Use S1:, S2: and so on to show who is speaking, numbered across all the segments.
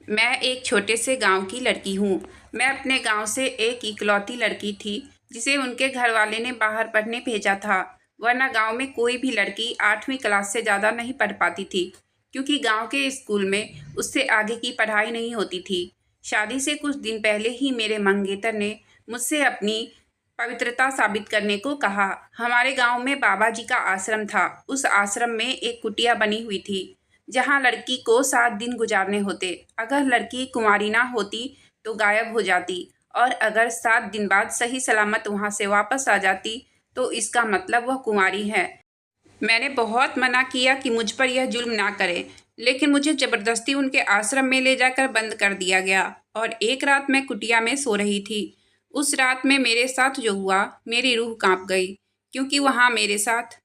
S1: मैं एक छोटे से गांव की लड़की हूँ। मैं अपने गांव से एक इकलौती लड़की थी जिसे उनके घर वाले ने बाहर पढ़ने भेजा था, वरना गांव में कोई भी लड़की 8वीं क्लास से ज़्यादा नहीं पढ़ पाती थी, क्योंकि गांव के स्कूल में उससे आगे की पढ़ाई नहीं होती थी। शादी से कुछ दिन पहले ही मेरे मंगेतर ने मुझसे अपनी पवित्रता साबित करने को कहा। हमारे गांव में बाबा जी का आश्रम था। उस आश्रम में एक कुटिया बनी हुई थी जहां लड़की को 7 दिन गुजारने होते। अगर लड़की कुंवारी ना होती तो गायब हो जाती, और अगर 7 दिन बाद सही सलामत वहां से वापस आ जाती तो इसका मतलब वह कुंवारी है। मैंने बहुत मना किया कि मुझ पर यह जुल्म ना करें, लेकिन मुझे जबरदस्ती उनके आश्रम में ले जाकर बंद कर दिया गया। और एक रात मैं कुटिया में सो रही थी। उस रात में मेरे साथ जो हुआ, मेरी रूह कांप गई, क्योंकि वहां मेरे साथ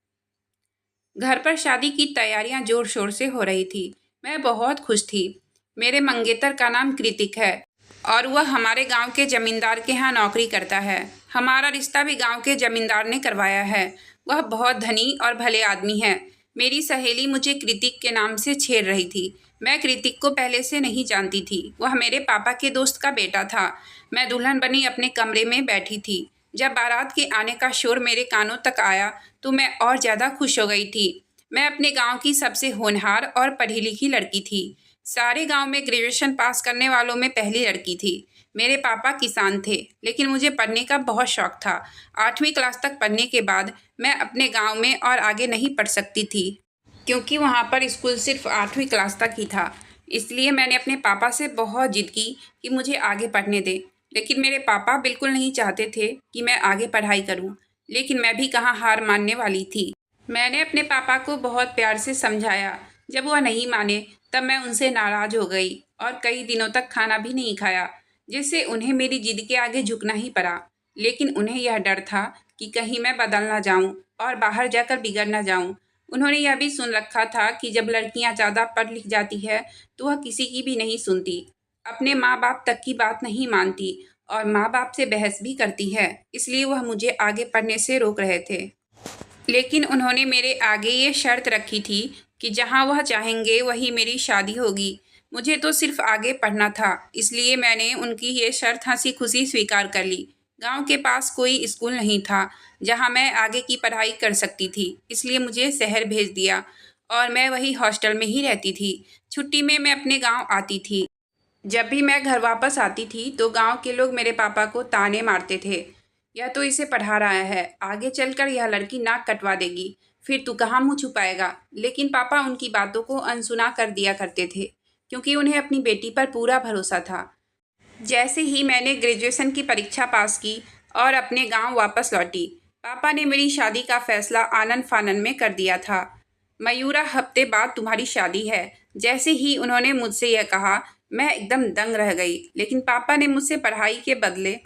S1: घर पर शादी की तैयारियां जोर शोर से हो रही थी। मैं बहुत खुश थी। मेरे मंगेतर का नाम कृतिक है और वह हमारे गांव के जमींदार के यहाँ नौकरी करता है। हमारा रिश्ता भी गांव के जमींदार ने करवाया है। वह बहुत धनी और भले आदमी है। मेरी सहेली मुझे कृतिक के नाम से छेड़ रही थी। मैं कृतिक को पहले से नहीं जानती थी। वह मेरे पापा के दोस्त का बेटा था। मैं दुल्हन बनी अपने कमरे में बैठी थी। जब बारात के आने का शोर मेरे कानों तक आया तो मैं और ज़्यादा खुश हो गई थी। मैं अपने गांव की सबसे होनहार और पढ़ी लिखी लड़की थी। सारे गांव में ग्रेजुएशन पास करने वालों में पहली लड़की थी। मेरे पापा किसान थे, लेकिन मुझे पढ़ने का बहुत शौक था। 8वीं क्लास तक पढ़ने के बाद मैं अपने गांव में और आगे नहीं पढ़ सकती थी, क्योंकि वहां पर स्कूल सिर्फ 8वीं क्लास तक ही था। इसलिए मैंने अपने पापा से बहुत जिद की कि मुझे आगे पढ़ने दें, लेकिन मेरे पापा बिल्कुल नहीं चाहते थे कि मैं आगे पढ़ाई करूं। लेकिन मैं भी कहाँ हार मानने वाली थी। मैंने अपने पापा को बहुत प्यार से समझाया। जब वह नहीं माने तब मैं उनसे नाराज़ हो गई और कई दिनों तक खाना भी नहीं खाया, जिससे उन्हें मेरी जिद के आगे झुकना ही पड़ा। लेकिन उन्हें यह डर था कि कहीं मैं बदल ना जाऊं और बाहर जाकर बिगड़ ना जाऊं। उन्होंने यह भी सुन रखा था कि जब लड़कियां ज़्यादा पढ़ लिख जाती है तो वह किसी की भी नहीं सुनती, अपने माँ बाप तक की बात नहीं मानती और माँ बाप से बहस भी करती है। इसलिए वह मुझे आगे पढ़ने से रोक रहे थे। लेकिन उन्होंने मेरे आगे ये शर्त रखी थी कि जहाँ वह चाहेंगे वहीं मेरी शादी होगी। मुझे तो सिर्फ आगे पढ़ना था, इसलिए मैंने उनकी ये शर्त हंसी खुशी स्वीकार कर ली। गांव के पास कोई स्कूल नहीं था जहाँ मैं आगे की पढ़ाई कर सकती थी, इसलिए मुझे शहर भेज दिया और मैं वही हॉस्टल में ही रहती थी। छुट्टी में मैं अपने गांव आती थी। जब भी मैं घर वापस आती थी तो गांव के लोग मेरे पापा को ताने मारते थे। यह तो इसे पढ़ा रहा है, आगे चलकर यह लड़की नाक कटवा देगी, फिर तू कहाँ मुँह छुपाएगा। लेकिन पापा उनकी बातों को अनसुना कर दिया करते थे, क्योंकि उन्हें अपनी बेटी पर पूरा भरोसा था। जैसे ही मैंने ग्रेजुएशन की परीक्षा पास की और अपने गांव वापस लौटी, पापा ने मेरी शादी का फैसला आनन फानन में कर दिया था। मयूरा, हफ्ते बाद तुम्हारी शादी है। जैसे ही उन्होंने मुझसे यह कहा, मैं एकदम दंग रह गई। लेकिन पापा ने मुझसे पढ़ाई के बदले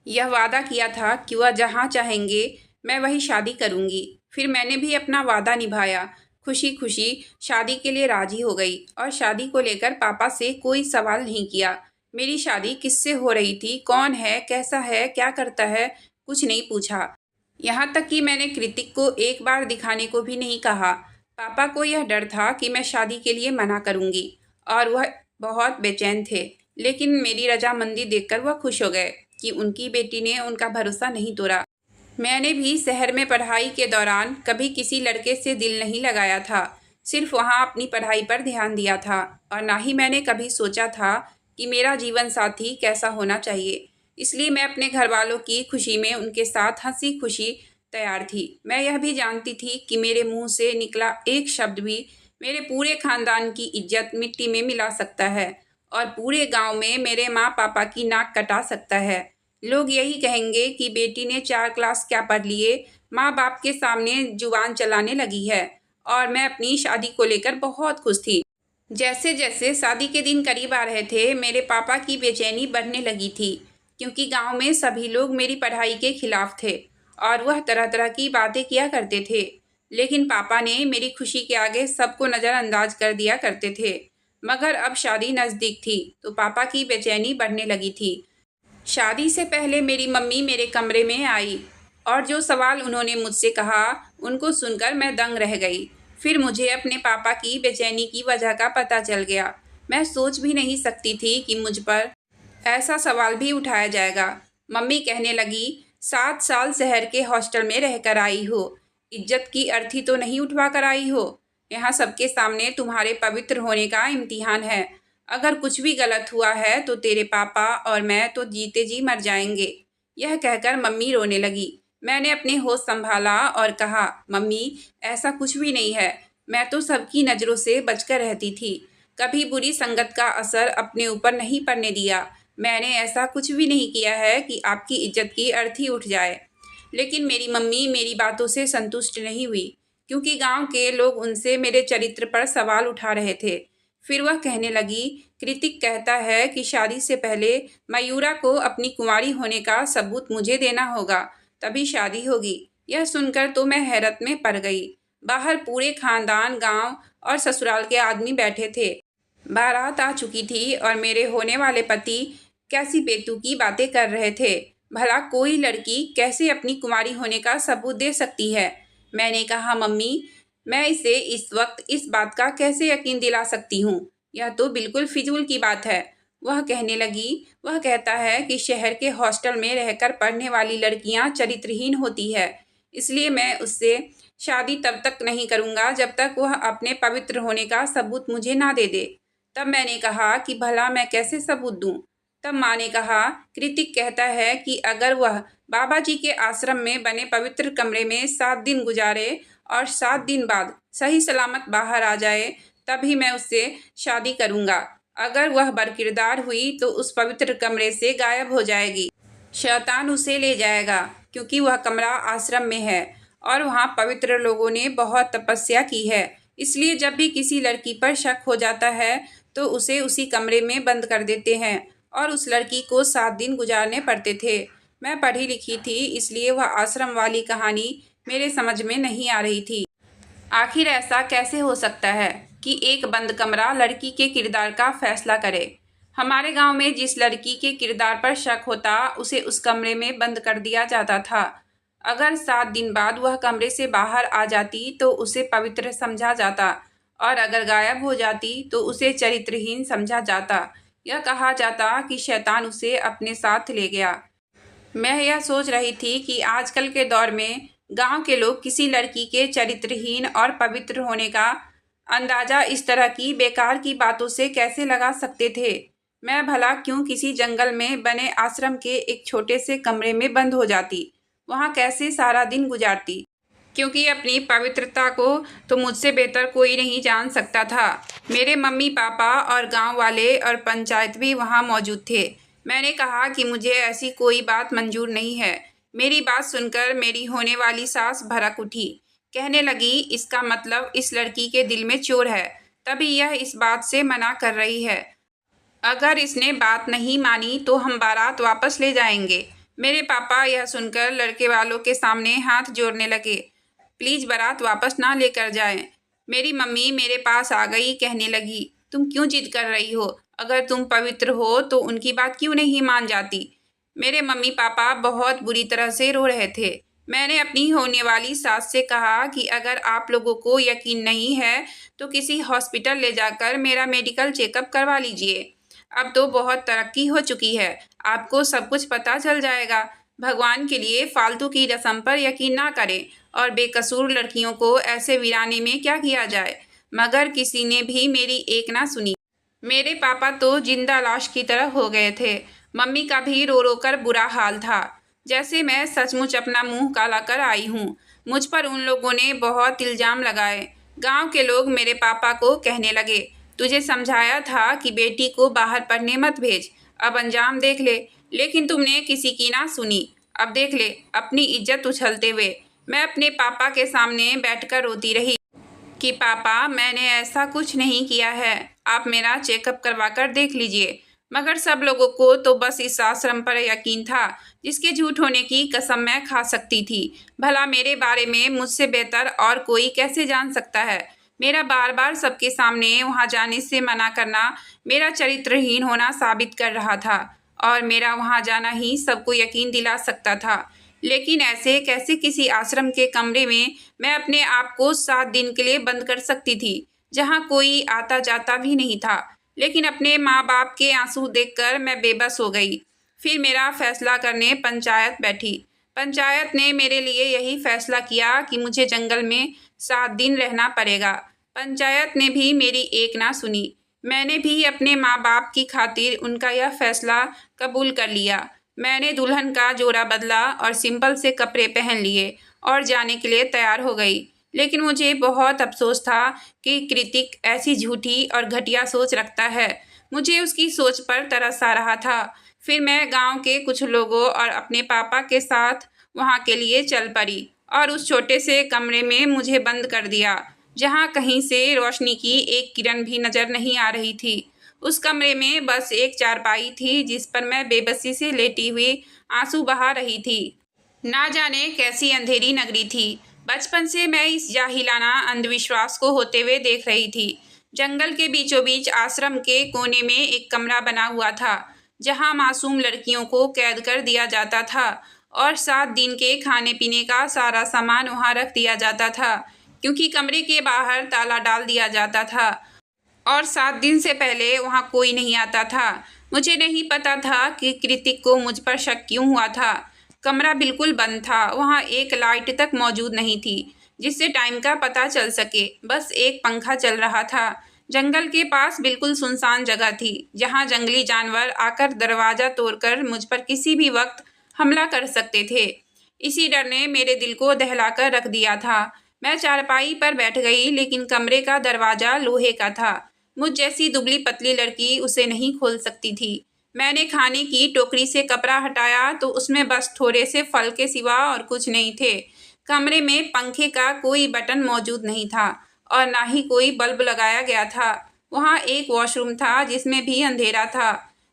S1: यह वादा किया था कि वह जहाँ चाहेंगे मैं वही शादी करूँगी। फिर मैंने भी अपना वादा निभाया। खुशी खुशी शादी के लिए राजी हो गई और शादी को लेकर पापा से कोई सवाल नहीं किया। मेरी शादी किससे हो रही थी, कौन है, कैसा है, क्या करता है, कुछ नहीं पूछा। यहाँ तक कि मैंने कृतिक को एक बार दिखाने को भी नहीं कहा। पापा को यह डर था कि मैं शादी के लिए मना करूँगी और वह बहुत बेचैन थे। लेकिन मेरी रजामंदी देखकर वह खुश हो गए कि उनकी बेटी ने उनका भरोसा नहीं तोड़ा। मैंने भी शहर में पढ़ाई के दौरान कभी किसी लड़के से दिल नहीं लगाया था, सिर्फ वहाँ अपनी पढ़ाई पर ध्यान दिया था। और ना ही मैंने कभी सोचा था कि मेरा जीवन साथी कैसा होना चाहिए। इसलिए मैं अपने घर वालों की खुशी में उनके साथ हंसी खुशी तैयार थी। मैं यह भी जानती थी कि मेरे मुंह से निकला एक शब्द भी मेरे पूरे खानदान की इज्जत मिट्टी में मिला सकता है और पूरे गांव में मेरे माँ पापा की नाक कटा सकता है। लोग यही कहेंगे कि बेटी ने 4 क्लास क्या पढ़ लिए, माँ बाप के सामने जुबान चलाने लगी है। और मैं अपनी शादी को लेकर बहुत खुश थी। जैसे जैसे शादी के दिन करीब आ रहे थे, मेरे पापा की बेचैनी बढ़ने लगी थी, क्योंकि गांव में सभी लोग मेरी पढ़ाई के खिलाफ थे और वह तरह तरह की बातें किया करते थे। लेकिन पापा ने मेरी खुशी के आगे सबको नज़रअंदाज कर दिया करते थे। मगर अब शादी नज़दीक थी तो पापा की बेचैनी बढ़ने लगी थी। शादी से पहले मेरी मम्मी मेरे कमरे में आई और जो सवाल उन्होंने मुझसे कहा उनको सुनकर मैं दंग रह गई। फिर मुझे अपने पापा की बेचैनी की वजह का पता चल गया। मैं सोच भी नहीं सकती थी कि मुझ पर ऐसा सवाल भी उठाया जाएगा। मम्मी कहने लगी, 7 साल शहर के हॉस्टल में रहकर आई हो, इज्जत की अर्थी तो नहीं उठवा कर आई हो। यहाँ सबके सामने तुम्हारे पवित्र होने का इम्तिहान है। अगर कुछ भी गलत हुआ है तो तेरे पापा और मैं तो जीते जी मर जाएंगे। यह कहकर मम्मी रोने लगी। मैंने अपने होश संभाला और कहा, मम्मी ऐसा कुछ भी नहीं है। मैं तो सबकी नज़रों से बचकर रहती थी, कभी बुरी संगत का असर अपने ऊपर नहीं पड़ने दिया। मैंने ऐसा कुछ भी नहीं किया है कि आपकी इज्जत की अर्थी उठ जाए। लेकिन मेरी मम्मी मेरी बातों से संतुष्ट नहीं हुई, क्योंकि गांव के लोग उनसे मेरे चरित्र पर सवाल उठा रहे थे। फिर वह कहने लगी, कृतिक कहता है कि शादी से पहले मयूरा को अपनी कुंवारी होने का सबूत मुझे देना होगा, तभी शादी होगी। यह सुनकर तो मैं हैरत में पड़ गई। बाहर पूरे खानदान, गांव और ससुराल के आदमी बैठे थे। बारात आ चुकी थी और मेरे होने वाले पति कैसी बेतुकी बातें कर रहे थे। भला कोई लड़की कैसे अपनी कुंवारी होने का सबूत दे सकती है? मैंने कहा, मम्मी मैं इसे इस वक्त इस बात का कैसे यकीन दिला सकती हूँ? यह तो बिल्कुल फिजूल की बात है। वह कहने लगी, वह कहता है कि शहर के हॉस्टल में रहकर पढ़ने वाली लड़कियाँ चरित्रहीन होती है, इसलिए मैं उससे शादी तब तक नहीं करूँगा जब तक वह अपने पवित्र होने का सबूत मुझे ना दे दे। तब मैंने कहा कि भला मैं कैसे सबूत दूँ? तब माँ ने कहा, कृतिक कहता है कि अगर वह बाबा जी के आश्रम में बने पवित्र कमरे में 7 दिन गुजारे और 7 दिन बाद सही सलामत बाहर आ जाए, तभी मैं उससे शादी करूँगा। अगर वह बरकिरदार हुई तो उस पवित्र कमरे से गायब हो जाएगी। शैतान उसे ले जाएगा, क्योंकि वह कमरा आश्रम में है और वहाँ पवित्र लोगों ने बहुत तपस्या की है। इसलिए जब भी किसी लड़की पर शक हो जाता है तो उसे उसी कमरे में बंद कर देते हैं और उस लड़की को 7 दिन गुजारने पड़ते थे। मैं पढ़ी लिखी थी, इसलिए वह आश्रम वाली कहानी मेरे समझ में नहीं आ रही थी। आखिर ऐसा कैसे हो सकता है कि एक बंद कमरा लड़की के किरदार का फैसला करे? हमारे गांव में जिस लड़की के किरदार पर शक होता उसे उस कमरे में बंद कर दिया जाता था। अगर 7 दिन बाद वह कमरे से बाहर आ जाती तो उसे पवित्र समझा जाता और अगर गायब हो जाती तो उसे चरित्रहीन समझा जाता। यह कहा जाता कि शैतान उसे अपने साथ ले गया। मैं यह सोच रही थी कि आजकल के दौर में गांव के लोग किसी लड़की के चरित्रहीन और पवित्र होने का अंदाज़ा इस तरह की बेकार की बातों से कैसे लगा सकते थे। मैं भला क्यों किसी जंगल में बने आश्रम के एक छोटे से कमरे में बंद हो जाती, वहाँ कैसे सारा दिन गुजारती? क्योंकि अपनी पवित्रता को तो मुझसे बेहतर कोई नहीं जान सकता था। मेरे मम्मी पापा और गांव वाले और पंचायत भी वहाँ मौजूद थे। मैंने कहा कि मुझे ऐसी कोई बात मंजूर नहीं है। मेरी बात सुनकर मेरी होने वाली सास भड़क उठी। कहने लगी, इसका मतलब इस लड़की के दिल में चोर है, तभी यह इस बात से मना कर रही है। अगर इसने बात नहीं मानी तो हम बारात वापस ले जाएंगे। मेरे पापा यह सुनकर लड़के वालों के सामने हाथ जोड़ने लगे। प्लीज़ बारात वापस ना लेकर जाएं। मेरी मम्मी मेरे पास आ गई, कहने लगी, तुम क्यों जिद कर रही हो? अगर तुम पवित्र हो तो उनकी बात क्यों नहीं मान जाती? मेरे मम्मी पापा बहुत बुरी तरह से रो रहे थे। मैंने अपनी होने वाली सास से कहा कि अगर आप लोगों को यकीन नहीं है तो किसी हॉस्पिटल ले जाकर मेरा मेडिकल चेकअप करवा लीजिए। अब तो बहुत तरक्की हो चुकी है, आपको सब कुछ पता चल जाएगा। भगवान के लिए फालतू की रस्म पर यकीन ना करें और बेकसूर लड़कियों को ऐसे वीराने में क्या किया जाए। मगर किसी ने भी मेरी एक ना सुनी। मेरे पापा तो जिंदा लाश की तरह हो गए थे। मम्मी का भी रो रो कर बुरा हाल था, जैसे मैं सचमुच अपना मुंह काला कर आई हूँ। मुझ पर उन लोगों ने बहुत इल्ज़ाम लगाए। गांव के लोग मेरे पापा को कहने लगे, तुझे समझाया था कि बेटी को बाहर पढ़ने मत भेज, अब अंजाम देख ले। लेकिन तुमने किसी की ना सुनी। अब देख ले अपनी इज्जत उछलते हुए। मैं अपने पापा के सामने बैठकर रोती रही कि पापा मैंने ऐसा कुछ नहीं किया है, आप मेरा चेकअप करवा कर देख लीजिए। मगर सब लोगों को तो बस इस आश्रम पर यकीन था, जिसके झूठ होने की कसम मैं खा सकती थी। भला मेरे बारे में मुझसे बेहतर और कोई कैसे जान सकता है? मेरा बार बार सबके सामने वहाँ जाने से मना करना मेरा चरित्रहीन होना साबित कर रहा था और मेरा वहाँ जाना ही सबको यकीन दिला सकता था। लेकिन ऐसे कैसे किसी आश्रम के कमरे में मैं अपने आप को 7 दिन के लिए बंद कर सकती थी, जहाँ कोई आता जाता भी नहीं था? लेकिन अपने माँ बाप के आंसू देखकर मैं बेबस हो गई। फिर मेरा फैसला करने पंचायत बैठी। पंचायत ने मेरे लिए यही फैसला किया कि मुझे जंगल में 7 दिन रहना पड़ेगा। पंचायत ने भी मेरी एक ना सुनी। मैंने भी अपने माँ बाप की खातिर उनका यह फैसला कबूल कर लिया। मैंने दुल्हन का जोड़ा बदला और सिंपल से कपड़े पहन लिए और जाने के लिए तैयार हो गई। लेकिन मुझे बहुत अफसोस था कि कृतिक ऐसी झूठी और घटिया सोच रखता है। मुझे उसकी सोच पर तरस आ रहा था। फिर मैं गांव के कुछ लोगों और अपने पापा के साथ वहां के लिए चल पड़ी और उस छोटे से कमरे में मुझे बंद कर दिया, जहां कहीं से रोशनी की एक किरण भी नजर नहीं आ रही थी। उस कमरे में बस एक चारपाई थी जिस पर मैं बेबसी से लेटी हुई आंसू बहा रही थी। ना जाने कैसी अंधेरी नगरी थी। बचपन से मैं इस जाहिलाना अंधविश्वास को होते हुए देख रही थी। जंगल के बीचों बीच आश्रम के कोने में एक कमरा बना हुआ था, जहां मासूम लड़कियों को कैद कर दिया जाता था और 7 दिन के खाने पीने का सारा सामान वहां रख दिया जाता था, क्योंकि कमरे के बाहर ताला डाल दिया जाता था और 7 दिन से पहले वहां कोई नहीं आता था। मुझे नहीं पता था कि कृतिक को मुझ पर शक क्यों हुआ था। कमरा बिल्कुल बंद था। वहां एक लाइट तक मौजूद नहीं थी जिससे टाइम का पता चल सके। बस एक पंखा चल रहा था। जंगल के पास बिल्कुल सुनसान जगह थी, जहां जंगली जानवर आकर दरवाजा तोड़कर मुझ पर किसी भी वक्त हमला कर सकते थे। इसी डर ने मेरे दिल को दहलाकर रख दिया था। मैं चारपाई पर बैठ गई, लेकिन कमरे का दरवाजा लोहे का था। मुझ जैसी दुबली पतली लड़की उसे नहीं खोल सकती थी। मैंने खाने की टोकरी से कपड़ा हटाया तो उसमें बस थोड़े से फल के सिवा और कुछ नहीं थे। कमरे में पंखे का कोई बटन मौजूद नहीं था और ना ही कोई बल्ब लगाया गया था। वहाँ एक वॉशरूम था जिसमें भी अंधेरा था।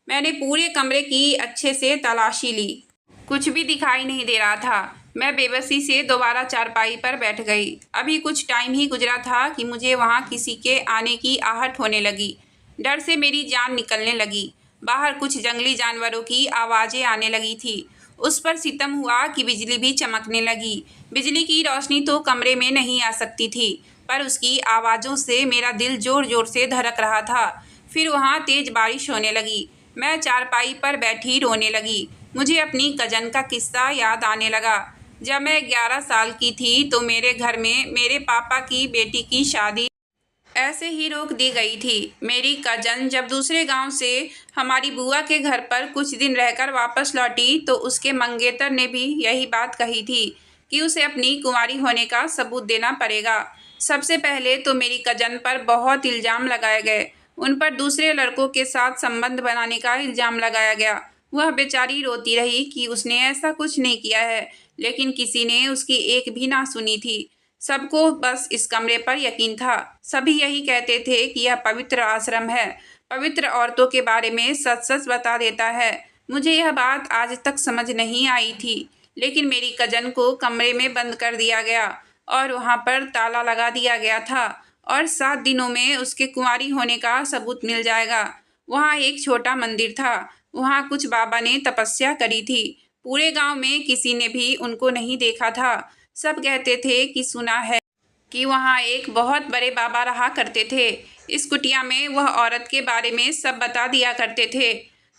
S1: मैंने पूरे कमरे की अच्छे से तलाशी ली। कुछ भी दिखाई नहीं दे रहा था। मैं बेबसी से दोबारा चारपाई पर बैठ गई। अभी कुछ टाइम ही गुजरा था कि मुझे वहाँ किसी के आने की आहट होने लगी। डर से मेरी जान निकलने लगी। बाहर कुछ जंगली जानवरों की आवाज़ें आने लगी थी। उस पर सितम हुआ कि बिजली भी चमकने लगी। बिजली की रोशनी तो कमरे में नहीं आ सकती थी, पर उसकी आवाज़ों से मेरा दिल ज़ोर ज़ोर से धड़क रहा था। फिर वहाँ तेज़ बारिश होने लगी। मैं चारपाई पर बैठी रोने लगी। मुझे अपनी कजन का किस्सा याद आने लगा। जब मैं 11 साल की थी तो मेरे घर में मेरे पापा की बेटी की शादी ऐसे ही रोक दी गई थी। मेरी कजन जब दूसरे गांव से हमारी बुआ के घर पर कुछ दिन रहकर वापस लौटी तो उसके मंगेतर ने भी यही बात कही थी कि उसे अपनी कुंवारी होने का सबूत देना पड़ेगा। सबसे पहले तो मेरी कजन पर बहुत इल्ज़ाम लगाए गए। उन पर दूसरे लड़कों के साथ संबंध बनाने का इल्ज़ाम लगाया गया। वह बेचारी रोती रही कि उसने ऐसा कुछ नहीं किया है, लेकिन किसी ने उसकी एक भी ना सुनी थी। सबको बस इस कमरे पर यकीन था। सभी यही कहते थे कि यह पवित्र आश्रम है, पवित्र औरतों के बारे में सच सच बता देता है। मुझे यह बात आज तक समझ नहीं आई थी, लेकिन मेरी कजन को कमरे में बंद कर दिया गया और वहाँ पर ताला लगा दिया गया था और 7 दिनों में उसके कुंवारी होने का सबूत मिल जाएगा। वहाँ एक छोटा मंदिर था। वहाँ कुछ बाबा ने तपस्या करी थी। पूरे गांव में किसी ने भी उनको नहीं देखा था। सब कहते थे कि सुना है कि वहाँ एक बहुत बड़े बाबा रहा करते थे। इस कुटिया में वह औरत के बारे में सब बता दिया करते थे।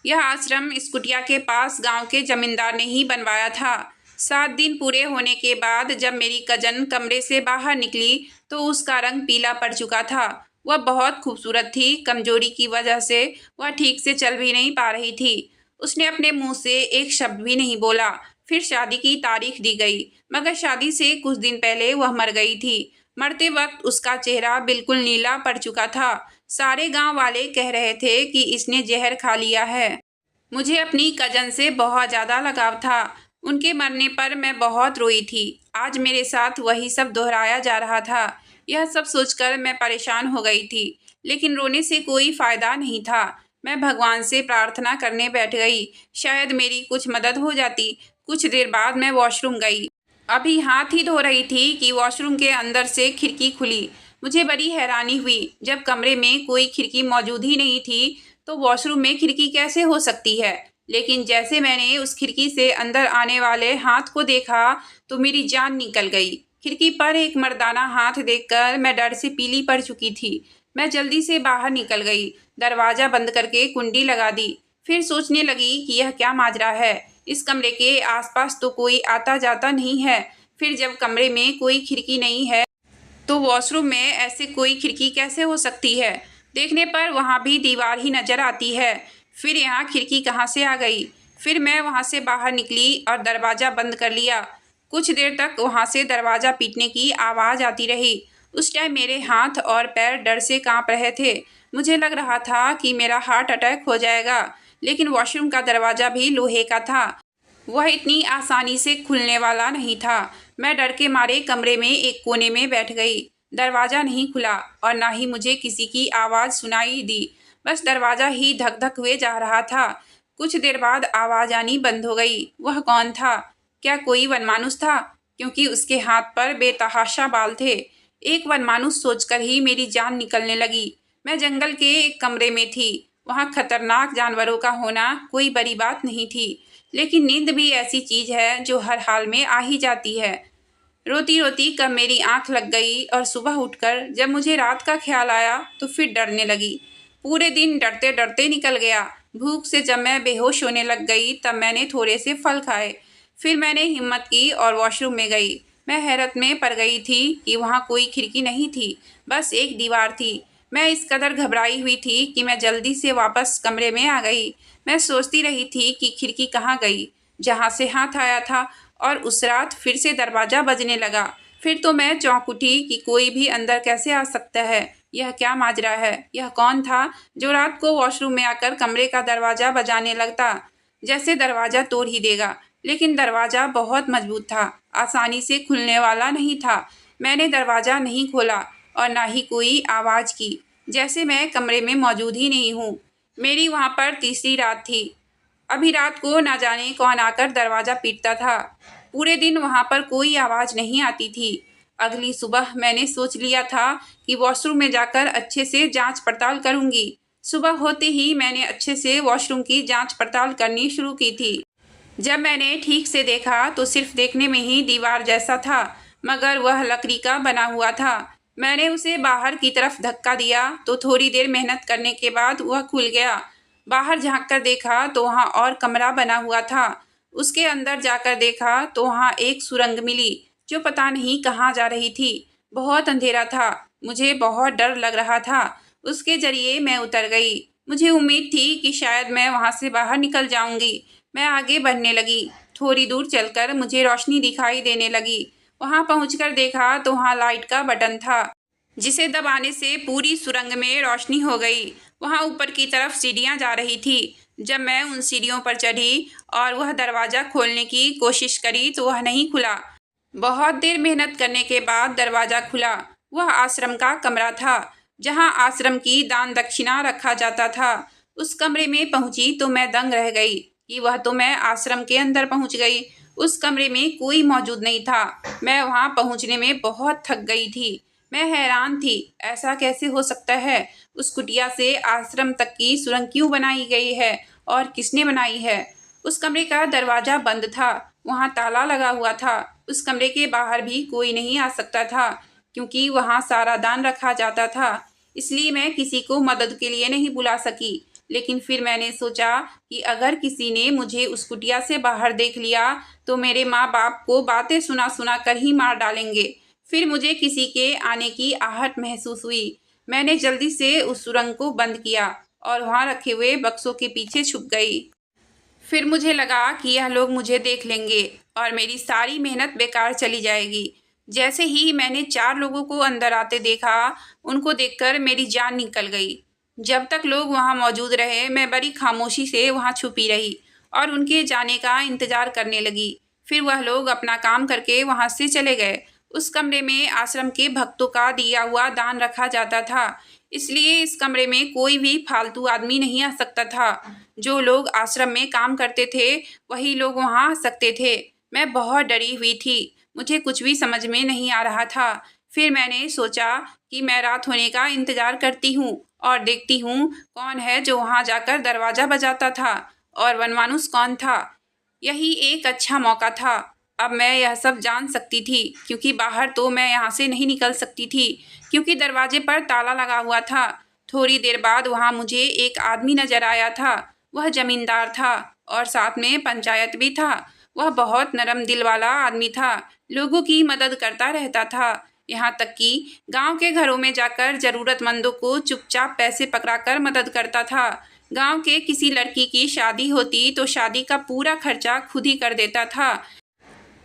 S1: यह आश्रम इस कुटिया के पास गांव के जमींदार ने ही बनवाया था। 7 दिन पूरे होने के बाद जब मेरी कजन कमरे से बाहर निकली तो उसका रंग पीला पड़ चुका था। वह बहुत खूबसूरत थी। कमजोरी की वजह से वह ठीक से चल भी नहीं पा रही थी। उसने अपने मुंह से एक शब्द भी नहीं बोला। फिर शादी की तारीख दी गई, मगर शादी से कुछ दिन पहले वह मर गई थी। मरते वक्त उसका चेहरा बिल्कुल नीला पड़ चुका था। सारे गांव वाले कह रहे थे कि इसने जहर खा लिया है। मुझे अपनी कजन से बहुत ज़्यादा लगाव था। उनके मरने पर मैं बहुत रोई थी। आज मेरे साथ वही सब दोहराया जा रहा था। यह सब सोचकर मैं परेशान हो गई थी, लेकिन रोने से कोई फ़ायदा नहीं था। मैं भगवान से प्रार्थना करने बैठ गई, शायद मेरी कुछ मदद हो जाती। कुछ देर बाद मैं वॉशरूम गई। अभी हाथ ही धो रही थी कि वॉशरूम के अंदर से खिड़की खुली। मुझे बड़ी हैरानी हुई। जब कमरे में कोई खिड़की मौजूद ही नहीं थी तो वॉशरूम में खिड़की कैसे हो सकती है। लेकिन जैसे मैंने उस खिड़की से अंदर आने वाले हाथ को देखा तो मेरी जान निकल गई। खिड़की पर एक मर्दाना हाथ देखकर मैं डर से पीली पड़ चुकी थी। मैं जल्दी से बाहर निकल गई, दरवाज़ा बंद करके कुंडी लगा दी। फिर सोचने लगी कि यह क्या माजरा है। इस कमरे के आसपास तो कोई आता जाता नहीं है। फिर जब कमरे में कोई खिड़की नहीं है तो वॉशरूम में ऐसे कोई खिड़की कैसे हो सकती है। देखने पर वहाँ भी दीवार ही नज़र आती है। फिर यहाँ खिड़की कहाँ से आ गई। फिर मैं वहाँ से बाहर निकली और दरवाज़ा बंद कर लिया। कुछ देर तक वहाँ से दरवाज़ा पीटने की आवाज़ आती रही। उस टाइम मेरे हाथ और पैर डर से काँप रहे थे। मुझे लग रहा था कि मेरा हार्ट अटैक हो जाएगा। लेकिन वॉशरूम का दरवाज़ा भी लोहे का था, वह इतनी आसानी से खुलने वाला नहीं था। मैं डर के मारे कमरे में एक कोने में बैठ गई। दरवाज़ा नहीं खुला और ना ही मुझे किसी की आवाज़ सुनाई दी। बस दरवाज़ा ही धक धक हुए जा रहा था। कुछ देर बाद आवाज़ आनी बंद हो गई। वह कौन था? क्या कोई वनमानुष था? क्योंकि उसके हाथ पर बेतहाशा बाल थे। एक वनमानुष सोचकर ही मेरी जान निकलने लगी। मैं जंगल के एक कमरे में थी। वहाँ खतरनाक जानवरों का होना कोई बड़ी बात नहीं थी। लेकिन नींद भी ऐसी चीज़ है जो हर हाल में आ ही जाती है। रोती रोती कब मेरी आंख लग गई और सुबह उठकर जब मुझे रात का ख्याल आया तो फिर डरने लगी। पूरे दिन डरते डरते निकल गया। भूख से जब मैं बेहोश होने लग गई तब मैंने थोड़े से फल खाए। फिर मैंने हिम्मत की और वॉशरूम में गई। मैं हैरत में पड़ गई थी कि वहाँ कोई खिड़की नहीं थी, बस एक दीवार थी। मैं इस कदर घबराई हुई थी कि मैं जल्दी से वापस कमरे में आ गई। मैं सोचती रही थी कि खिड़की कहाँ गई जहाँ से हाथ आया था। और उस रात फिर से दरवाज़ा बजने लगा। फिर तो मैं चौंक उठी कि कोई भी अंदर कैसे आ सकता है। यह क्या माजरा है? यह कौन था जो रात को वॉशरूम में आकर कमरे का दरवाज़ा बजाने लगता, जैसे दरवाज़ा तोड़ ही देगा। लेकिन दरवाज़ा बहुत मजबूत था, आसानी से खुलने वाला नहीं था। मैंने दरवाज़ा नहीं खोला और ना ही कोई आवाज़ की, जैसे मैं कमरे में मौजूद ही नहीं हूँ। मेरी वहाँ पर तीसरी रात थी। अभी रात को ना जाने कौन आकर दरवाज़ा पीटता था। पूरे दिन वहाँ पर कोई आवाज़ नहीं आती थी। अगली सुबह मैंने सोच लिया था कि वॉशरूम में जाकर अच्छे से जांच पड़ताल करूँगी। सुबह होते ही मैंने अच्छे से वॉशरूम की जांच पड़ताल करनी शुरू की थी। जब मैंने ठीक से देखा तो सिर्फ देखने में ही दीवार जैसा था, मगर वह लकड़ी का बना हुआ था। मैंने उसे बाहर की तरफ धक्का दिया तो थोड़ी देर मेहनत करने के बाद वह खुल गया। बाहर झांक कर देखा तो वहाँ और कमरा बना हुआ था। उसके अंदर जाकर देखा तो वहाँ एक सुरंग मिली जो पता नहीं कहाँ जा रही थी। बहुत अंधेरा था, मुझे बहुत डर लग रहा था। उसके जरिए मैं उतर गई। मुझे उम्मीद थी कि शायद मैं वहाँ से बाहर निकल जाऊंगी। मैं आगे बढ़ने लगी। थोड़ी दूर चलकर मुझे रोशनी दिखाई देने लगी। वहाँ पहुँचकर देखा तो वहाँ लाइट का बटन था, जिसे दबाने से पूरी सुरंग में रोशनी हो गई। वहाँ ऊपर की तरफ सीढ़ियाँ जा रही थी। जब मैं उन सीढ़ियों पर चढ़ी और वह दरवाज़ा खोलने की कोशिश करी तो वह नहीं खुला। बहुत देर मेहनत करने के बाद दरवाज़ा खुला। वह आश्रम का कमरा था, जहाँ आश्रम की दान दक्षिणा रखा जाता था। उस कमरे में पहुँची तो मैं दंग रह गई कि वह तो मैं आश्रम के अंदर पहुँच गई। उस कमरे में कोई मौजूद नहीं था। मैं वहाँ पहुँचने में बहुत थक गई थी। मैं हैरान थी, ऐसा कैसे हो सकता है? उस कुटिया से आश्रम तक की सुरंग क्यों बनाई गई है और किसने बनाई है? उस कमरे का दरवाज़ा बंद था, वहाँ ताला लगा हुआ था। उस कमरे के बाहर भी कोई नहीं आ सकता था, क्योंकि वहाँ सारा दान रखा जाता था। इसलिए मैं किसी को मदद के लिए नहीं बुला सकी। लेकिन फिर मैंने सोचा कि अगर किसी ने मुझे उस कुटिया से बाहर देख लिया तो मेरे माँ बाप को बातें सुना सुना कर ही मार डालेंगे। फिर मुझे किसी के आने की आहट महसूस हुई। मैंने जल्दी से उस सुरंग को बंद किया और वहाँ रखे हुए बक्सों के पीछे छुप गई। फिर मुझे लगा कि यह लोग मुझे देख लेंगे और मेरी सारी मेहनत बेकार चली जाएगी। जैसे ही मैंने 4 लोगों को अंदर आते देखा, उनको देखकर मेरी जान निकल गई। जब तक लोग वहाँ मौजूद रहे, मैं बड़ी खामोशी से वहाँ छुपी रही और उनके जाने का इंतज़ार करने लगी। फिर वह लोग अपना काम करके वहाँ से चले गए। उस कमरे में आश्रम के भक्तों का दिया हुआ दान रखा जाता था, इसलिए इस कमरे में कोई भी फालतू आदमी नहीं आ सकता था। जो लोग आश्रम में काम करते थे वही लोग वहाँ आ सकते थे। मैं बहुत डरी हुई थी, मुझे कुछ भी समझ में नहीं आ रहा था। फिर मैंने सोचा कि मैं रात होने का इंतज़ार करती हूँ और देखती हूँ कौन है जो वहाँ जाकर दरवाज़ा बजाता था और वनमानुष कौन था। यही एक अच्छा मौका था। अब मैं यह सब जान सकती थी, क्योंकि बाहर तो मैं यहाँ से नहीं निकल सकती थी, क्योंकि दरवाजे पर ताला लगा हुआ था। थोड़ी देर बाद वहाँ मुझे एक आदमी नजर आया था। वह जमींदार था और साथ में पंचायत भी था। वह बहुत नरम दिल वाला आदमी था, लोगों की मदद करता रहता था। यहाँ तक कि गांव के घरों में जाकर जरूरतमंदों को चुपचाप पैसे पकड़ाकर मदद करता था। गांव के किसी लड़की की शादी होती तो शादी का पूरा खर्चा खुद ही कर देता था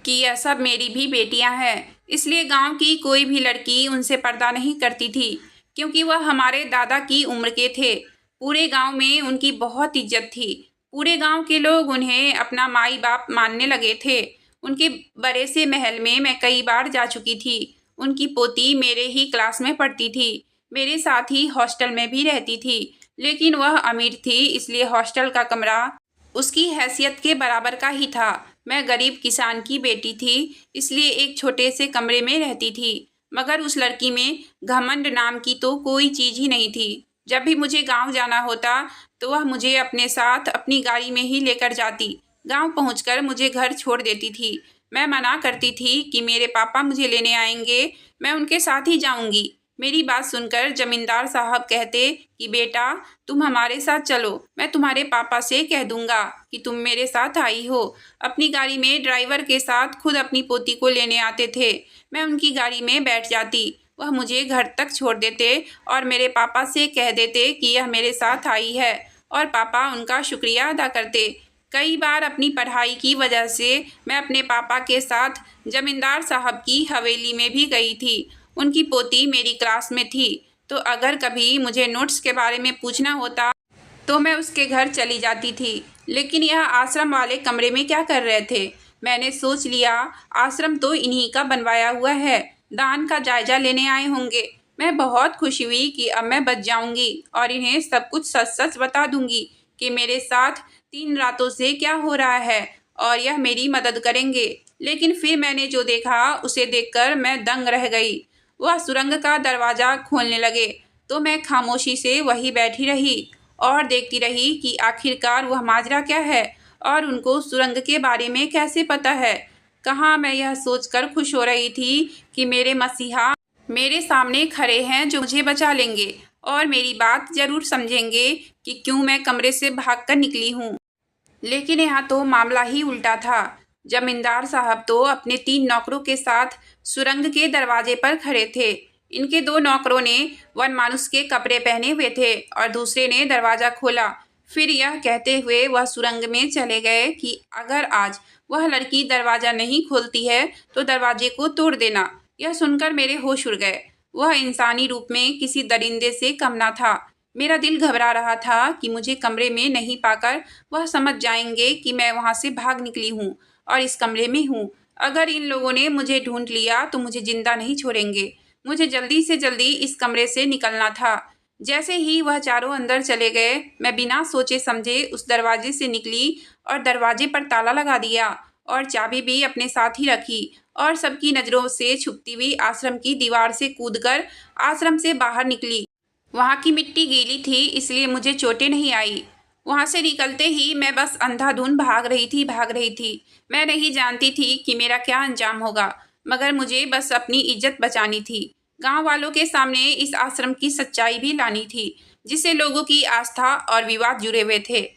S1: कि यह सब मेरी भी बेटियां हैं, इसलिए गांव की कोई भी लड़की उनसे पर्दा नहीं करती थी, क्योंकि वह हमारे दादा की उम्र के थे। पूरे गांव में उनकी बहुत इज्जत थी। पूरे गांव के लोग उन्हें अपना माई बाप मानने लगे थे। उनके बड़े से महल में मैं कई बार जा चुकी थी। उनकी पोती मेरे ही क्लास में पढ़ती थी, मेरे साथ ही हॉस्टल में भी रहती थी, लेकिन वह अमीर थी, इसलिए हॉस्टल का कमरा उसकी हैसियत के बराबर का ही था। मैं गरीब किसान की बेटी थी, इसलिए एक छोटे से कमरे में रहती थी। मगर उस लड़की में घमंड नाम की तो कोई चीज़ ही नहीं थी। जब भी मुझे गांव जाना होता तो वह मुझे अपने साथ अपनी गाड़ी में ही लेकर जाती। गांव पहुंचकर मुझे घर छोड़ देती थी। मैं मना करती थी कि मेरे पापा मुझे लेने आएंगे, मैं उनके साथ ही जाऊंगी। मेरी बात सुनकर जमींदार साहब कहते कि बेटा, तुम हमारे साथ चलो, मैं तुम्हारे पापा से कह दूंगा कि तुम मेरे साथ आई हो। अपनी गाड़ी में ड्राइवर के साथ खुद अपनी पोती को लेने आते थे। मैं उनकी गाड़ी में बैठ जाती, वह मुझे घर तक छोड़ देते और मेरे पापा से कह देते कि यह मेरे साथ आई है, और पापा उनका शुक्रिया अदा करते। कई बार अपनी पढ़ाई की वजह से मैं अपने पापा के साथ जमींदार साहब की हवेली में भी गई थी। उनकी पोती मेरी क्लास में थी, तो अगर कभी मुझे नोट्स के बारे में पूछना होता तो मैं उसके घर चली जाती थी। लेकिन यह आश्रम वाले कमरे में क्या कर रहे थे? मैंने सोच लिया, आश्रम तो इन्हीं का बनवाया हुआ है, दान का जायजा लेने आए होंगे। मैं बहुत खुशी हुई कि अब मैं बच जाऊंगी और इन्हें सब कुछ सच सच बता दूंगी कि मेरे साथ 3 रातों से क्या हो रहा है, और यह मेरी मदद करेंगे। लेकिन फिर मैंने जो देखा उसे देखकर मैं दंग रह गई। वह सुरंग का दरवाज़ा खोलने लगे तो मैं खामोशी से वहीं बैठी रही और देखती रही कि आखिरकार वह माजरा क्या है और उनको सुरंग के बारे में कैसे पता है। कहाँ मैं यह सोचकर खुश हो रही थी कि मेरे मसीहा मेरे सामने खड़े हैं जो मुझे बचा लेंगे और मेरी बात ज़रूर समझेंगे कि क्यों मैं कमरे से भागकर निकली हूँ। लेकिन यहाँ तो मामला ही उल्टा था। जमींदार साहब तो अपने 3 नौकरों के साथ सुरंग के दरवाजे पर खड़े थे। इनके 2 नौकरों ने वनमानुष के कपड़े पहने हुए थे और दूसरे ने दरवाज़ा खोला। फिर यह कहते हुए वह सुरंग में चले गए कि अगर आज वह लड़की दरवाज़ा नहीं खोलती है तो दरवाजे को तोड़ देना। यह सुनकर मेरे होश उड़ गए। वह इंसानी रूप में किसी दरिंदे से कम न था। मेरा दिल घबरा रहा था कि मुझे कमरे में नहीं पाकर वह समझ जाएंगे कि मैं वहाँ से भाग निकली हूँ और इस कमरे में हूँ। अगर इन लोगों ने मुझे ढूंढ लिया तो मुझे जिंदा नहीं छोड़ेंगे। मुझे जल्दी से जल्दी इस कमरे से निकलना था। जैसे ही वह चारों अंदर चले गए, मैं बिना सोचे समझे उस दरवाजे से निकली और दरवाजे पर ताला लगा दिया और चाबी भी अपने साथ ही रखी और सबकी नज़रों से छुपती हुई आश्रम की दीवार से कूदकर आश्रम से बाहर निकली। वहाँ की मिट्टी गीली थी, इसलिए मुझे चोटें नहीं आई। वहाँ से निकलते ही मैं बस अंधाधुंध भाग रही थी। मैं नहीं जानती थी कि मेरा क्या अंजाम होगा, मगर मुझे बस अपनी इज्जत बचानी थी। गांव वालों के सामने इस आश्रम की सच्चाई भी लानी थी, जिससे लोगों की आस्था और विवाद जुड़े हुए थे।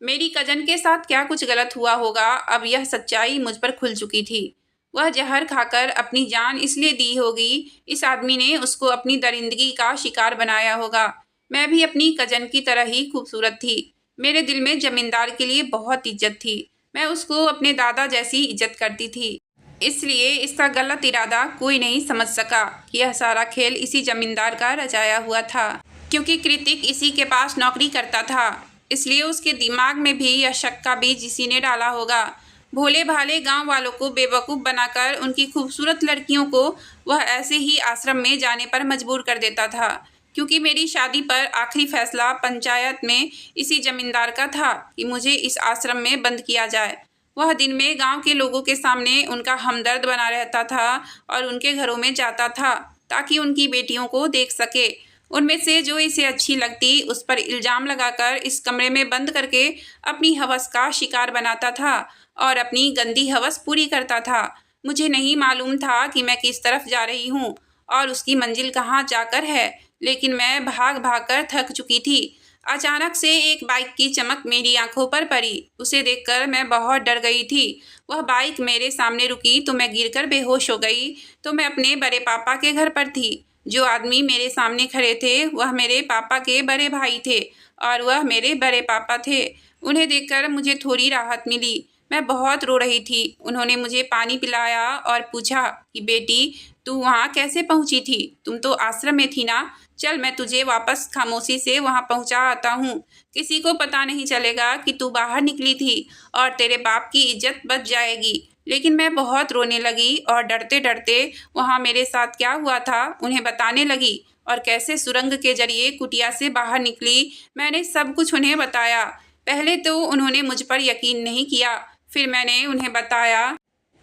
S1: मेरी कजन के साथ क्या कुछ गलत हुआ होगा, अब यह सच्चाई मुझ पर खुल चुकी थी। वह जहर खाकर अपनी जान इसलिए दी होगी, इस आदमी ने उसको अपनी दरिंदगी का शिकार बनाया होगा। मैं भी अपनी कजन की तरह ही खूबसूरत थी। मेरे दिल में जमींदार के लिए बहुत इज्जत थी। मैं उसको अपने दादा जैसी इज्जत करती थी, इसलिए इसका गलत इरादा कोई नहीं समझ सका कि यह सारा खेल इसी जमींदार का रचाया हुआ था। क्योंकि कृतिक इसी के पास नौकरी करता था, इसलिए उसके दिमाग में भी यह शक का बीज इसी ने डाला होगा। भोले भाले गांव वालों को बेवकूफ़ बनाकर उनकी खूबसूरत लड़कियों को वह ऐसे ही आश्रम में जाने पर मजबूर कर देता था। क्योंकि मेरी शादी पर आखिरी फैसला पंचायत में इसी जमींदार का था कि मुझे इस आश्रम में बंद किया जाए। वह दिन में गांव के लोगों के सामने उनका हमदर्द बना रहता था और उनके घरों में जाता था ताकि उनकी बेटियों को देख सके उनमें से जो इसे अच्छी लगती उस पर इल्ज़ाम लगाकर इस कमरे में बंद करके अपनी हवस का शिकार बनाता था और अपनी गंदी हवस पूरी करता था। मुझे नहीं मालूम था कि मैं किस तरफ जा रही हूँ और उसकी मंजिल कहाँ जाकर है, लेकिन मैं भाग भाग कर थक चुकी थी। अचानक से एक बाइक की चमक मेरी आंखों पर पड़ी। उसे देखकर मैं बहुत डर गई थी। वह बाइक मेरे सामने रुकी तो मैं गिरकर बेहोश हो गई। तो मैं अपने बड़े पापा के घर पर थी। जो आदमी मेरे सामने खड़े थे वह मेरे पापा के बड़े भाई थे और वह मेरे बड़े पापा थे। उन्हें देखकर मुझे थोड़ी राहत मिली। मैं बहुत रो रही थी। उन्होंने मुझे पानी पिलाया और पूछा कि बेटी, तू वहाँ कैसे पहुँची थी? तुम तो आश्रम में थी ना? चल, मैं तुझे वापस खामोशी से वहाँ पहुँचा आता हूँ। किसी को पता नहीं चलेगा कि तू बाहर निकली थी और तेरे बाप की इज्जत बच जाएगी। लेकिन मैं बहुत रोने लगी और डरते डरते वहाँ मेरे साथ क्या हुआ था उन्हें बताने लगी और कैसे सुरंग के जरिए कुटिया से बाहर निकली। मैंने सब कुछ उन्हें बताया। पहले तो उन्होंने मुझ पर यकीन नहीं किया। फिर मैंने उन्हें बताया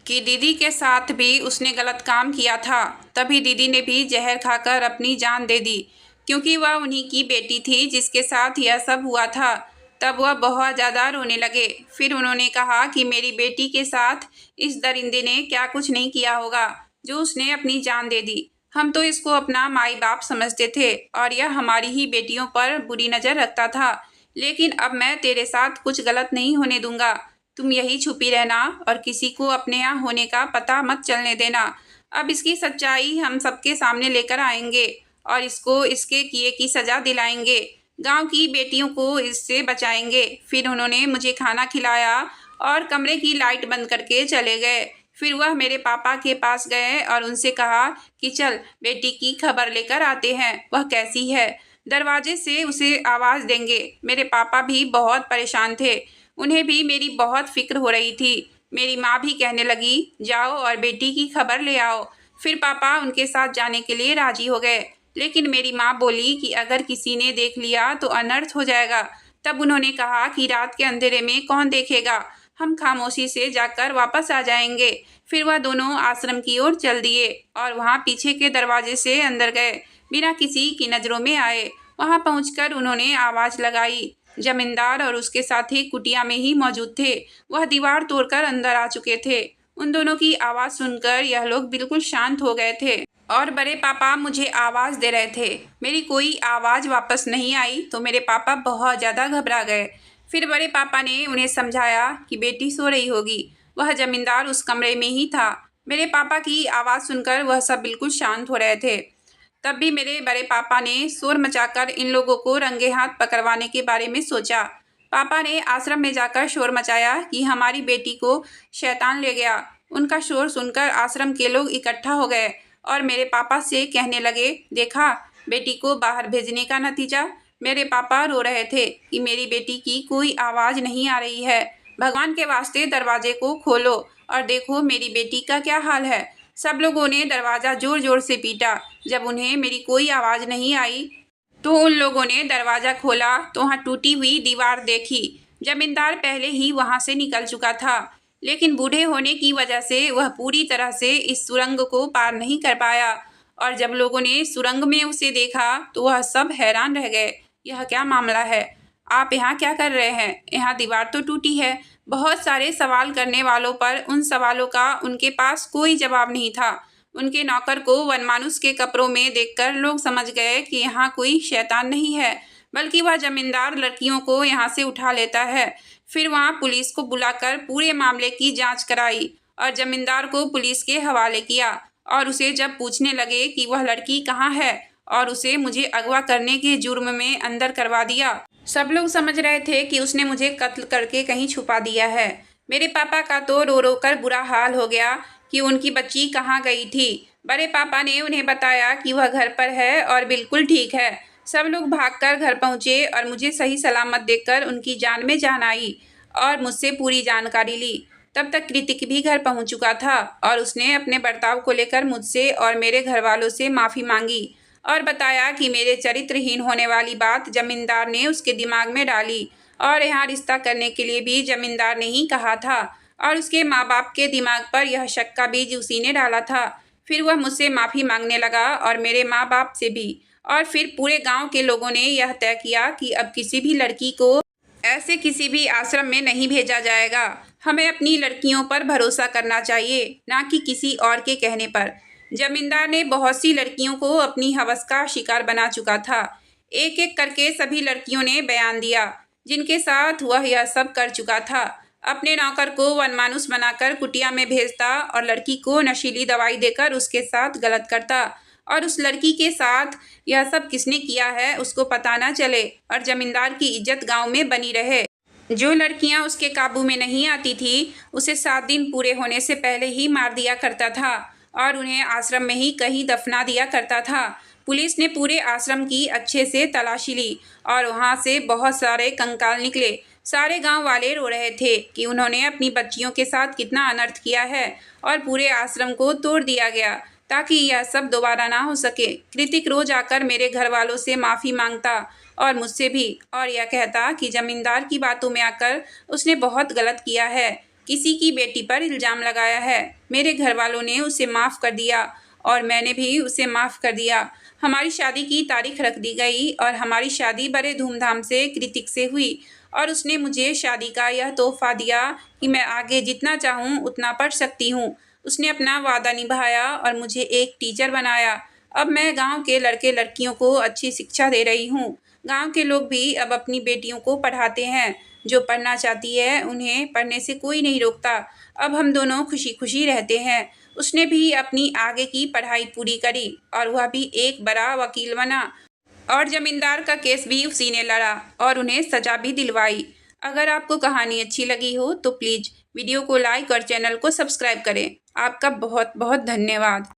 S1: कि दीदी के साथ भी उसने गलत काम किया था। तभी दीदी ने भी जहर खाकर अपनी जान दे दी, क्योंकि वह उन्हीं की बेटी थी जिसके साथ यह सब हुआ था। तब वह बहुत ज़्यादा रोने लगे। फिर उन्होंने कहा कि मेरी बेटी के साथ इस दरिंदे ने क्या कुछ नहीं किया होगा जो उसने अपनी जान दे दी। हम तो इसको अपना माई बाप समझते थे और यह हमारी ही बेटियों पर बुरी नज़र रखता था। लेकिन अब मैं तेरे साथ कुछ गलत नहीं होने दूंगा। तुम यही छुपी रहना और किसी को अपने यहाँ होने का पता मत चलने देना। अब इसकी सच्चाई हम सबके सामने लेकर आएंगे और इसको इसके किए की सज़ा दिलाएंगे। गांव की बेटियों को इससे बचाएंगे। फिर उन्होंने मुझे खाना खिलाया और कमरे की लाइट बंद करके चले गए। फिर वह मेरे पापा के पास गए और उनसे कहा कि चल बेटी की खबर लेकर आते हैं, वह कैसी है। दरवाजे से उसे आवाज़ देंगे। मेरे पापा भी बहुत परेशान थे। उन्हें भी मेरी बहुत फिक्र हो रही थी। मेरी माँ भी कहने लगी, जाओ और बेटी की खबर ले आओ। फिर पापा उनके साथ जाने के लिए राजी हो गए। लेकिन मेरी माँ बोली कि अगर किसी ने देख लिया तो अनर्थ हो जाएगा। तब उन्होंने कहा कि रात के अंधेरे में कौन देखेगा, हम खामोशी से जाकर वापस आ जाएंगे। फिर वह दोनों आश्रम की ओर चल दिए और वहाँ पीछे के दरवाजे से अंदर गए, बिना किसी की नज़रों में आए। वहाँ पहुंचकर उन्होंने आवाज़ लगाई। जमींदार और उसके साथी कुटिया में ही मौजूद थे। वह दीवार तोड़कर अंदर आ चुके थे। उन दोनों की आवाज़ सुनकर यह लोग बिल्कुल शांत हो गए थे और बड़े पापा मुझे आवाज़ दे रहे थे। मेरी कोई आवाज़ वापस नहीं आई तो मेरे पापा बहुत ज़्यादा घबरा गए। फिर बड़े पापा ने उन्हें समझाया कि बेटी सो रही होगी। वह जमींदार उस कमरे में ही था। मेरे पापा की आवाज़ सुनकर वह सब बिल्कुल शांत हो रहे थे। तब भी मेरे बड़े पापा ने शोर मचाकर इन लोगों को रंगे हाथ पकड़वाने के बारे में सोचा। पापा ने आश्रम में जाकर शोर मचाया कि हमारी बेटी को शैतान ले गया। उनका शोर सुनकर आश्रम के लोग इकट्ठा हो गए और मेरे पापा से कहने लगे, देखा बेटी को बाहर भेजने का नतीजा। मेरे पापा रो रहे थे कि मेरी बेटी की कोई आवाज़ नहीं आ रही है। भगवान के वास्ते दरवाजे को खोलो और देखो मेरी बेटी का क्या हाल है। सब लोगों ने दरवाज़ा जोर जोर से पीटा। जब उन्हें मेरी कोई आवाज़ नहीं आई तो उन लोगों ने दरवाज़ा खोला तो वहाँ टूटी हुई दीवार देखी। जमींदार पहले ही वहाँ से निकल चुका था, लेकिन बूढ़े होने की वजह से वह पूरी तरह से इस सुरंग को पार नहीं कर पाया। और जब लोगों ने सुरंग में उसे देखा तो वह सब हैरान रह गए। यह क्या मामला है? आप यहाँ क्या कर रहे हैं? यहाँ दीवार तो टूटी है। बहुत सारे सवाल करने वालों पर उन सवालों का उनके पास कोई जवाब नहीं था। उनके नौकर को वनमानुष के कपड़ों में देखकर लोग समझ गए कि यहाँ कोई शैतान नहीं है, बल्कि वह जमींदार लड़कियों को यहाँ से उठा लेता है। फिर वहाँ पुलिस को बुलाकर पूरे मामले की जांच कराई और जमींदार को पुलिस के हवाले किया। और उसे जब पूछने लगे कि वह लड़की कहाँ है और उसे मुझे अगवा करने के जुर्म में अंदर करवा दिया। सब लोग समझ रहे थे कि उसने मुझे कत्ल करके कहीं छुपा दिया है। मेरे पापा का तो रो रो कर बुरा हाल हो गया कि उनकी बच्ची कहाँ गई थी। बड़े पापा ने उन्हें बताया कि वह घर पर है और बिल्कुल ठीक है। सब लोग भागकर घर पहुँचे और मुझे सही सलामत देखकर उनकी जान में जान आई और मुझसे पूरी जानकारी ली। तब तक कृतिक भी घर पहुँच चुका था और उसने अपने बर्ताव को लेकर मुझसे और मेरे घर वालों से माफ़ी मांगी और बताया कि मेरे चरित्रहीन होने वाली बात जमींदार ने उसके दिमाग में डाली और यहाँ रिश्ता करने के लिए भी जमींदार ने ही कहा था और उसके माँ बाप के दिमाग पर यह शक का बीज उसी ने डाला था। फिर वह मुझसे माफ़ी मांगने लगा और मेरे माँ बाप से भी, और फिर पूरे गांव के लोगों ने यह तय किया कि अब किसी भी लड़की को ऐसे किसी भी आश्रम में नहीं भेजा जाएगा। हमें अपनी लड़कियों पर भरोसा करना चाहिए, ना कि किसी और के कहने पर। जमींदार ने बहुत सी लड़कियों को अपनी हवस का शिकार बना चुका था। एक एक करके सभी लड़कियों ने बयान दिया जिनके साथ वह यह सब कर चुका था। अपने नौकर को वनमानुष बनाकर कुटिया में भेजता और लड़की को नशीली दवाई देकर उसके साथ गलत करता, और उस लड़की के साथ यह सब किसने किया है उसको पता न चले और जमींदार की इज्जत गांव में बनी रहे। जो लड़कियां उसके काबू में नहीं आती थी उसे 7 दिन पूरे होने से पहले ही मार दिया करता था और उन्हें आश्रम में ही कहीं दफना दिया करता था। पुलिस ने पूरे आश्रम की अच्छे से तलाशी ली और वहां से बहुत सारे कंकाल निकले। सारे गांव वाले रो रहे थे कि उन्होंने अपनी बच्चियों के साथ कितना अनर्थ किया है और पूरे आश्रम को तोड़ दिया गया ताकि यह सब दोबारा ना हो सके। कृतिक रोज आकर मेरे घर वालों से माफ़ी मांगता और मुझसे भी, और यह कहता कि जमींदार की बातों में आकर उसने बहुत गलत किया है, किसी की बेटी पर इल्ज़ाम लगाया है। मेरे घर वालों ने उसे माफ़ कर दिया और मैंने भी उसे माफ़ कर दिया। हमारी शादी की तारीख रख दी गई और हमारी शादी बड़े धूमधाम से कृतिक से हुई और उसने मुझे शादी का यह तोहफा दिया कि मैं आगे जितना चाहूँ उतना पढ़ सकती हूँ। उसने अपना वादा निभाया और मुझे एक टीचर बनाया। अब मैं गांव के लड़के लड़कियों को अच्छी शिक्षा दे रही हूँ। गांव के लोग भी अब अपनी बेटियों को पढ़ाते हैं। जो पढ़ना चाहती है उन्हें पढ़ने से कोई नहीं रोकता। अब हम दोनों खुशी खुशी रहते हैं। उसने भी अपनी आगे की पढ़ाई पूरी करी और वह भी एक बड़ा वकील बना और जमींदार का केस भी उसी ने लड़ा और उन्हें सजा भी दिलवाई। अगर आपको कहानी अच्छी लगी हो तो प्लीज़ वीडियो को लाइक और चैनल को सब्सक्राइब करें। आपका बहुत बहुत धन्यवाद।